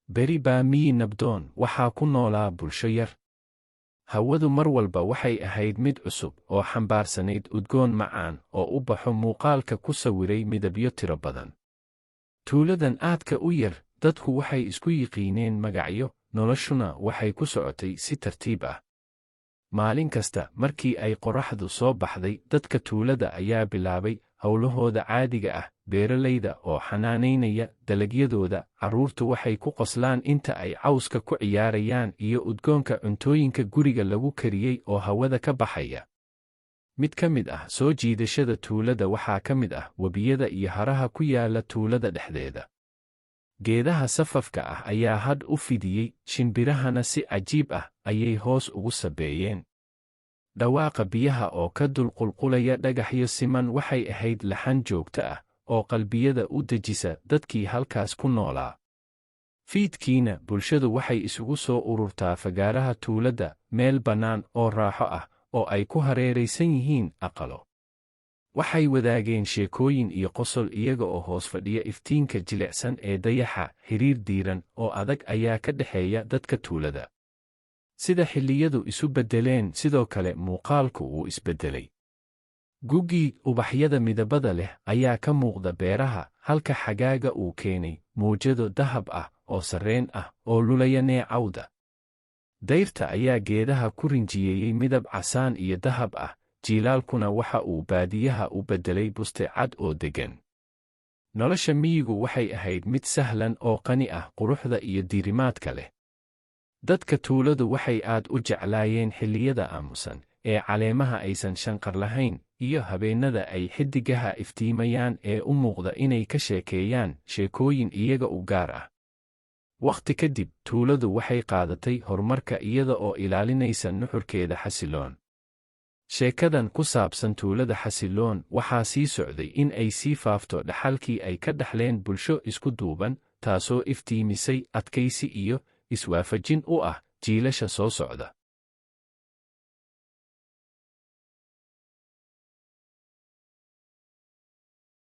Beri baa miyi nabdoon waxaa ku noolaa bulsho yar. Hawadu mar walba waxay ahayd mid cusub oo xambaarsanayd udgoon macaan oo u baxo muuqaalka ku sawiray midabyo tiro badan. Tuuladan aadka u yar, dadku waxay isku yiqiineen magacyo, noloshuna waxay ku socotay si tartiib ah. Maalin kasta markii ay qorraxdu soo baxday, dadka tuulada ayaa bilaabay hawlahooda caadiga ah, beeralayda oo xanaanaynaya dalagyadooda, carruurtu waxay ku qoslaan inta ay cawska ku ciyaarayaan iyo udgoonka cuntooyinka guriga lagu kariyey oo hawada ka baxaya. Mid ka mid ah soo jiidashada tuulada waxaa ka mid ah webiyada iyo haraha ku yaala tuulada dhexdeeda. Geedaha safafka ah ayaa hadh u fidiyey, shimbirahana si cajiib ah ayay hoos ugu sabeeyeen. Dhawaaqa biyaha oo ka dulqulqulaya dhagaxyo siman waxay ahayd laxan joogto ah oo qalbiyada u dejisa dadkii halkaas ku noolaa. Fiidkiina, bulshadu waxay isugu soo ururtaa fagaaraha tuulada, meel bannaan oo raaxo ah oo ay ku hareeraysan yihiin aqalo. Waxay wadaageen sheekooyin iyo qosol iyaga oo hoos fadhiya iftiinka jilicsan ee dayaxa. Xiriir diiran oo adag ayaa ka dhexeeya dadka tuulada. Sida xilliyadu isu beddeleen, sidoo kale muuqaalku wuu isbeddelay. Gugii, ubaxyada midabada leh ayaa ka muuqda beeraha, halka xagaaga uu keenay mowjado dahab ah oo sarreen ah oo lulaya neecawda. Dayrta ayaa geedaha ku rinjiyeeyey midab casaan iyo dahab ah, jiilaalkuna waxa uu baadiyaha u beddelay buste cad oo deggan. Nolosha miyigu waxay ahayd mid sahlan oo qani ah, quruxda iyo diirimaadka leh. Dadka tuuladu waxay aad u jeclaayeen xilliyada aamusan ee caleemaha aysan shanqar lahayn, iyo habeennada ay xiddigaha iftiimayaan ee u muuqda inay ka sheekeeyaan sheekooyin iyaga u gaar ah. Wakhti ka dib, tuuladu waxay qaadatay horumarka iyada oo ilaalinaysa nuxurkeeda xasiloon. Sheekadan ku saabsan tuulada xasiloon waxaa sii socday in ay sii faafto dhaxalkii ay ka dhaxleen bulsho isku duuban, taasoo iftiimisay adkaysi iyo iswaafajin u ah jiilasha soo socda.